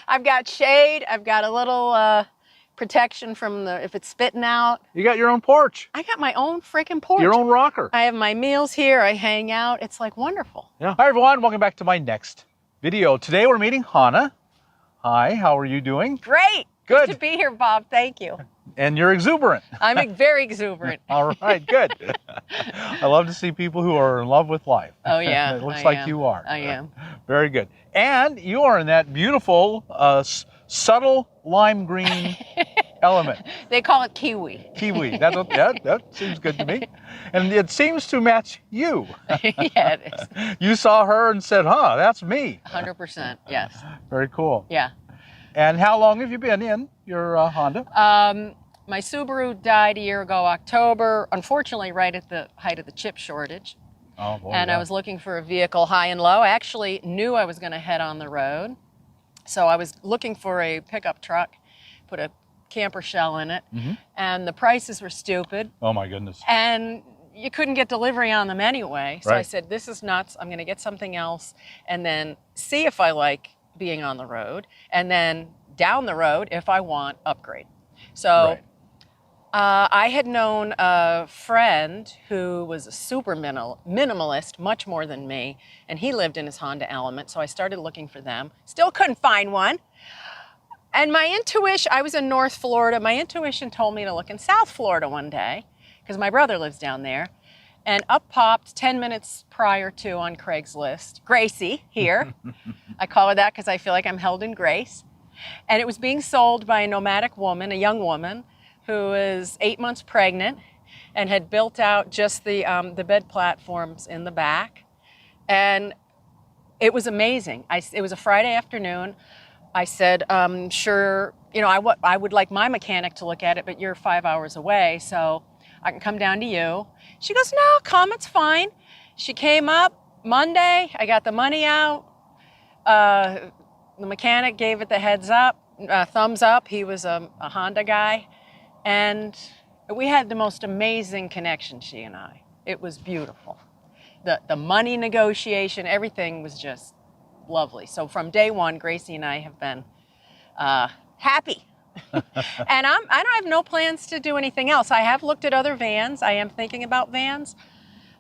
I've got shade. I've got a little protection from if it's spitting out. You got your own porch. I got my own freaking porch. Your own rocker. I have my meals here. I hang out. It's like wonderful. Yeah. Hi everyone, welcome back to my next video. Today we're meeting Hana. Hi, how are you doing? Great. Good to be here, Bob. Thank you. And you're exuberant. I'm very exuberant. All right, good. I love to see people who are in love with life. Oh yeah. It looks like you are. I am. Very good. And you are in that beautiful, subtle lime green element. They call it kiwi. Kiwi. That seems good to me. And it seems to match you. Yeah, it is. You saw her and said, huh, that's me. 100%, yes. Very cool. Yeah. And how long have you been in your Honda? My Subaru died a year ago, October, unfortunately right at the height of the chip shortage. Oh, boy, and yeah. I was looking for a vehicle high and low. I actually knew I was going to head on the road. So I was looking for a pickup truck, put a camper shell in it, and the prices were stupid. Oh my goodness. And you couldn't get delivery on them anyway. So Right. I said, this is nuts. I'm going to get something else and then see if I like being on the road. And then down the road, if I want, upgrade. So Right. I had known a friend who was a super minimalist, much more than me, and he lived in his Honda Element, so I started looking for them. Still couldn't find one. And my intuition, I was in North Florida, my intuition told me to look in South Florida one day, because my brother lives down there, and up popped 10 minutes prior to on Craigslist, Gracie here. I call her that because I feel like I'm held in grace. And it was being sold by a nomadic woman, a young woman, who is 8 months pregnant and had built out just the bed platforms in the back. And it was amazing. It was a Friday afternoon. I said, sure, you know, I would like my mechanic to look at it, but you're 5 hours away, so I can come down to you. She goes, no, come, it's fine. She came up Monday, I got the money out. The mechanic gave it the heads up, thumbs up. He was a Honda guy. And we had the most amazing connection, she and I. It was beautiful. The money negotiation, everything was just lovely. So from day one, Gracie and I have been happy. And I don't have no plans to do anything else. I have looked at other vans. I am thinking about vans.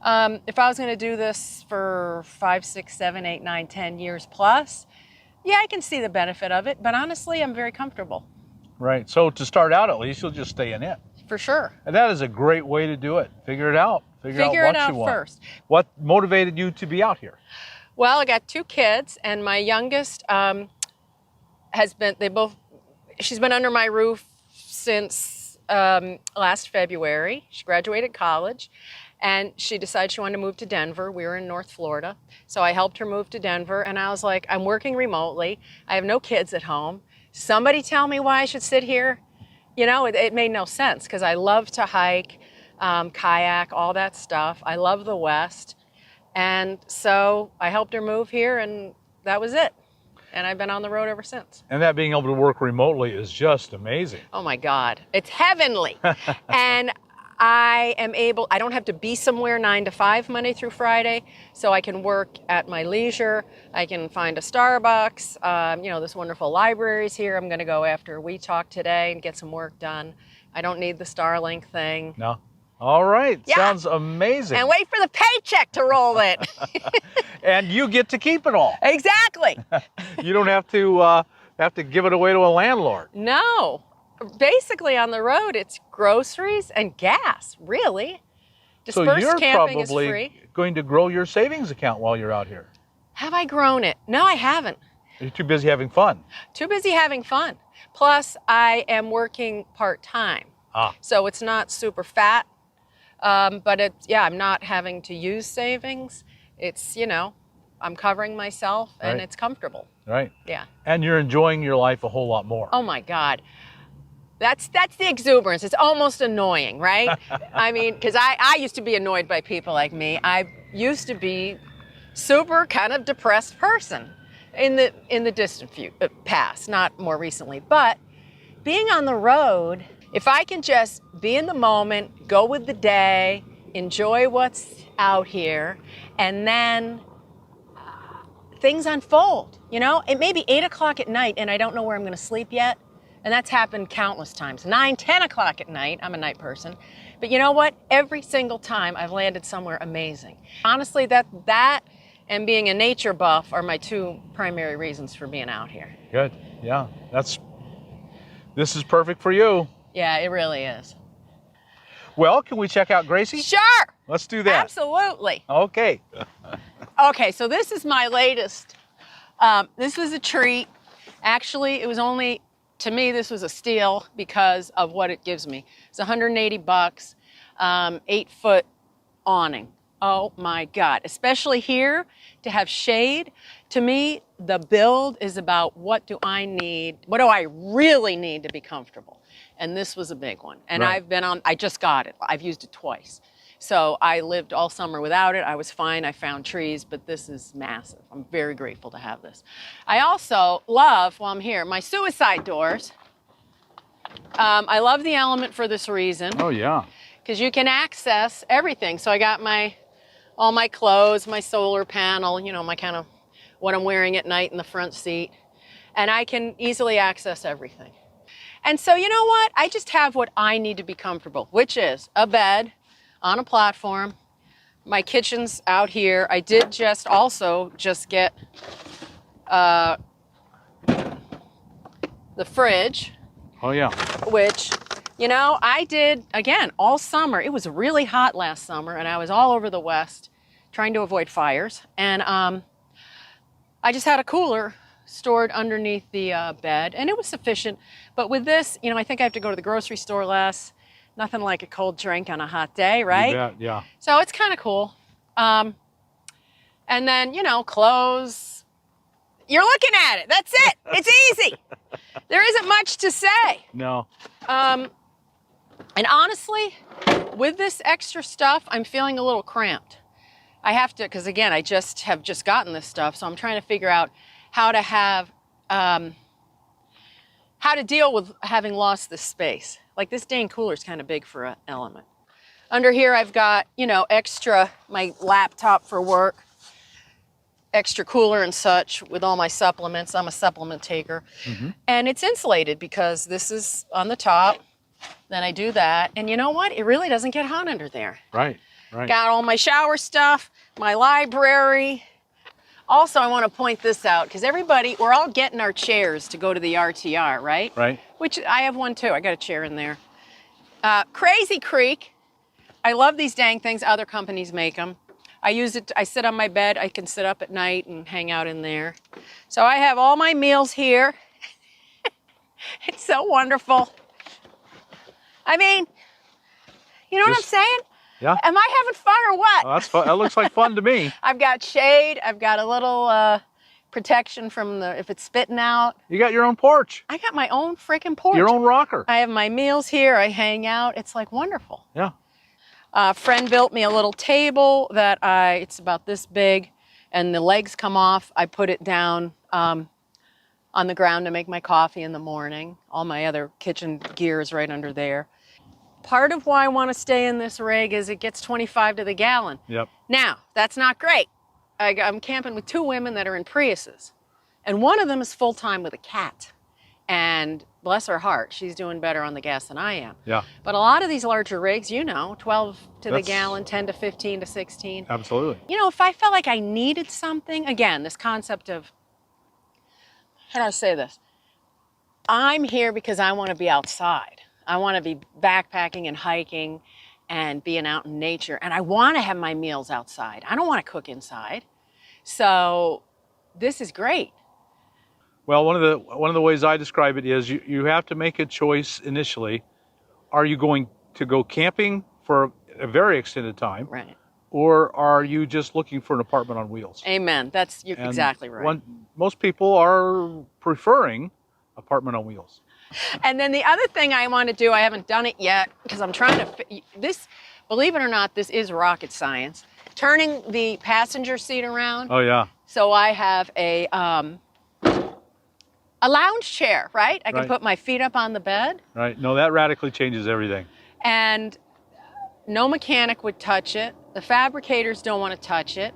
If I was going to do this for 5, 6, 7, 8, 9, 10 years plus, yeah, I can see the benefit of it. But honestly, I'm very comfortable. Right. So to start out, at least, you'll just stay in it. For sure. And that is a great way to do it. Figure it out. Figure out what you want. First. What motivated you to be out here? Well, I got 2 kids, and my youngest she's been under my roof since last February. She graduated college, and she decided she wanted to move to Denver. We were in North Florida. So I helped her move to Denver, and I was like, I'm working remotely. I have no kids at home. Somebody tell me why I should sit here. You know, it made no sense because I love to hike, kayak, all that stuff. I love the West. And so I helped her move here, and that was it. And I've been on the road ever since. And that being able to work remotely is just amazing. Oh my God, it's heavenly. And I don't have to be somewhere 9 to 5 Monday through Friday, so I can work at my leisure. I can find a Starbucks. You know, this wonderful library's here. I'm going to go after we talk today and get some work done. I don't need the Starlink thing. No. All right. Yeah. Sounds amazing. And wait for the paycheck to roll in. And you get to keep it all. Exactly. You don't have to give it away to a landlord. No. Basically on the road, it's groceries and gas, really. So Dispersed you're camping is probably free. going to grow your savings account while you're out here. Have I grown it? No, I haven't. You're too busy having fun. Too busy having fun. Plus, I am working part-time. So it's not super fat, but I'm not having to use savings. It's, you know, I'm covering myself and it's comfortable. Right. Yeah. And you're enjoying your life a whole lot more. Oh my God. That's the exuberance. It's almost annoying, right? I mean, because I used to be annoyed by people like me. I used to be super kind of depressed person in the distant past, not more recently. But being on the road, if I can just be in the moment, go with the day, enjoy what's out here, and then things unfold. You know, it may be 8 o'clock at night and I don't know where I'm going to sleep yet. And that's happened countless times. 9, 10 o'clock at night. I'm a night person. But you know what? Every single time I've landed somewhere amazing. Honestly, that and being a nature buff are my two primary reasons for being out here. Good. Yeah. This is perfect for you. Yeah, it really is. Well, can we check out Gracie? Sure. Let's do that. Absolutely. Okay. Okay, so this is my latest. This was a treat. Actually, it was only, to me, this was a steal because of what it gives me. It's $180, 8-foot awning. Oh my God, especially here to have shade. To me, the build is about what do I really need to be comfortable? And this was a big one. And Right. I just got it. I've used it twice. So I lived all summer without it. I was fine. I found trees, but this is massive. I'm very grateful to have this. I also love, while I'm here, my suicide doors. I love the Element for this reason. Oh, yeah. Because you can access everything. So I got all my clothes, my solar panel, you know, my kind of what I'm wearing at night in the front seat. And I can easily access everything. And so, you know what? I just have what I need to be comfortable, which is a bed on a platform. My kitchen's out here. I did also get the fridge. Oh, yeah. Which, you know, I did, again, all summer. It was really hot last summer, and I was all over the West trying to avoid fires. And I just had a cooler stored underneath the bed, and it was sufficient. But with this, you know, I think I have to go to the grocery store less. Nothing like a cold drink on a hot day, right? You bet, yeah. So it's kind of cool. And then, you know, clothes. You're looking at it. That's it. It's easy. There isn't much to say. No. And honestly, with this extra stuff, I'm feeling a little cramped. I have to, because again, I have just gotten this stuff, so I'm trying to figure out how to deal with having lost this space. Like this dang cooler is kind of big for an Element. Under here, I've got, you know, extra, my laptop for work, extra cooler and such with all my supplements. I'm a supplement taker. Mm-hmm. And it's insulated because this is on the top. Then I do that. And you know what? It really doesn't get hot under there. Right, right. Got all my shower stuff, my library. Also, I want to point this out because we're all getting our chairs to go to the RTR, right? Right. Which I have one too. I got a chair in there. Crazy Creek. I love these dang things. Other companies make them. I use it. I sit on my bed. I can sit up at night and hang out in there. So I have all my meals here. It's so wonderful. I mean, you know what I'm saying? Yeah. Am I having fun or what? Oh, that's fun. That looks like fun to me. I've got shade. I've got a little protection from if it's spitting out. You got your own porch. I got my own freaking porch. Your own rocker. I have my meals here. I hang out. It's like wonderful. Yeah. A friend built me a little table that it's about this big, and the legs come off. I put it down on the ground to make my coffee in the morning. All my other kitchen gear is right under there. Part of why I want to stay in this rig is it gets 25 to the gallon. Yep. Now, that's not great. I'm camping with 2 women that are in Priuses, and one of them is full-time with a cat. And bless her heart, she's doing better on the gas than I am. Yeah. But a lot of these larger rigs, you know, 12 to the gallon, 10 to 15 to 16. Absolutely. You know, if I felt like I needed something, again, this concept of, how do I say this? I'm here because I want to be outside. I want to be backpacking and hiking and being out in nature. And I want to have my meals outside. I don't want to cook inside. So this is great. Well, one of the ways I describe it is you have to make a choice initially. Are you going to go camping for a very extended time? Right. Or are you just looking for an apartment on wheels? Amen. You're exactly right. Most people are preferring apartment on wheels. And then the other thing I want to do, I haven't done it yet because I'm trying to, believe it or not, this is rocket science. Turning the passenger seat around. Oh, yeah. So I have a lounge chair, right? I can put my feet up on the bed. Right. No, that radically changes everything. And no mechanic would touch it. The fabricators don't want to touch it.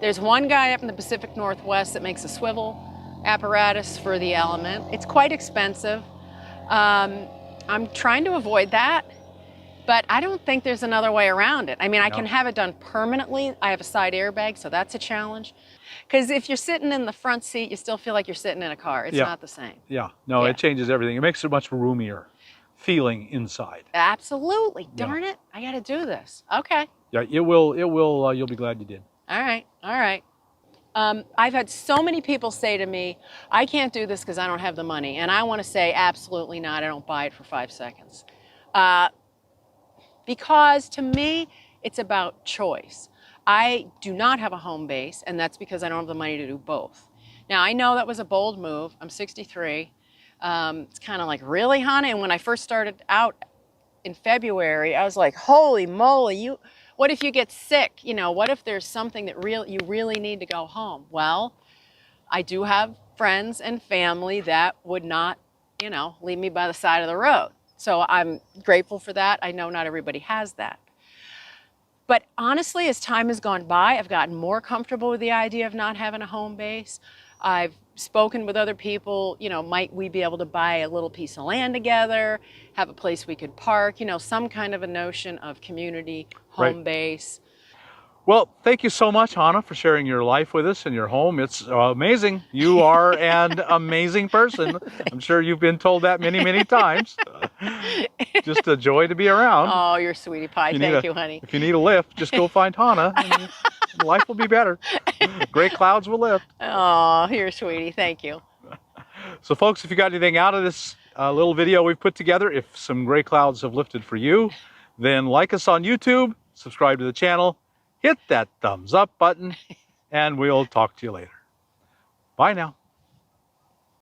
There's one guy up in the Pacific Northwest that makes a swivel apparatus for the element. It's quite expensive. I'm trying to avoid that, but I don't think there's another way around it. I mean, I can have it done permanently. I have a side airbag, so that's a challenge. Because if you're sitting in the front seat, you still feel like you're sitting in a car. It's not the same. Yeah, no, it changes everything. It makes it much roomier feeling inside. Absolutely. Darn it, I got to do this. Okay. Yeah, it will, you'll be glad you did. All right, all right. I've had so many people say to me, I can't do this because I don't have the money. And I want to say, absolutely not. I don't buy it for 5 seconds. Because to me, it's about choice. I do not have a home base, and that's because I don't have the money to do both. Now, I know that was a bold move. I'm 63. It's kind of like, really, Hana? And when I first started out in February, I was like, holy moly, what if you get sick? You know, what if there's something that you really need to go home? Well, I do have friends and family that would not, you know, leave me by the side of the road. So I'm grateful for that. I know not everybody has that. But honestly, as time has gone by, I've gotten more comfortable with the idea of not having a home base. I've spoken with other people, you know, might we be able to buy a little piece of land together, have a place we could park, you know, some kind of a notion of community, home base. Well, thank you so much, Hana, for sharing your life with us and your home. It's amazing. You are an amazing person. I'm sure you've been told that many, many times. Just a joy to be around. Oh, you're a sweetie pie. Thank you, honey. If you need a lift, just go find Hana. And life will be better. Gray clouds will lift. Oh, you're a sweetie. Thank you. So, folks, if you got anything out of this little video we've put together, if some gray clouds have lifted for you, then like us on YouTube, subscribe to the channel, hit that thumbs up button, and we'll talk to you later. Bye now.